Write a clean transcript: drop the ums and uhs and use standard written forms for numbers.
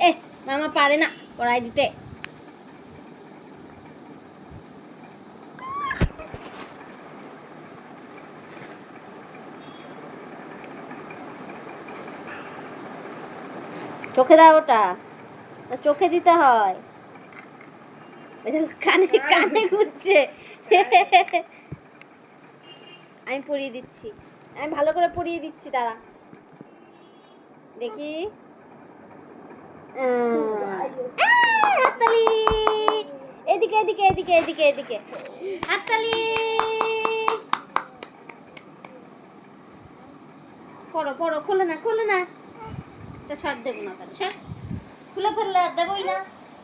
এ মামা পারে না পড়াই দিতে। চোখে দাও ওটা, চোখে দিতে হয়। কানে কানে ঘুরছে। আমি পরিয়ে দিচ্ছি, আমি ভালো করে পরিয়ে দিচ্ছি, দাঁড়া দেখি। হাততালি, এদিকে এদিকে এদিকে এদিকে এদিকে, হাততালি। পড়ো পড়ো, খোলে না খোলে না, তা শার্ট দেবো না, তাহলে শার্ট খুলে ফেললে আর দেবোই না।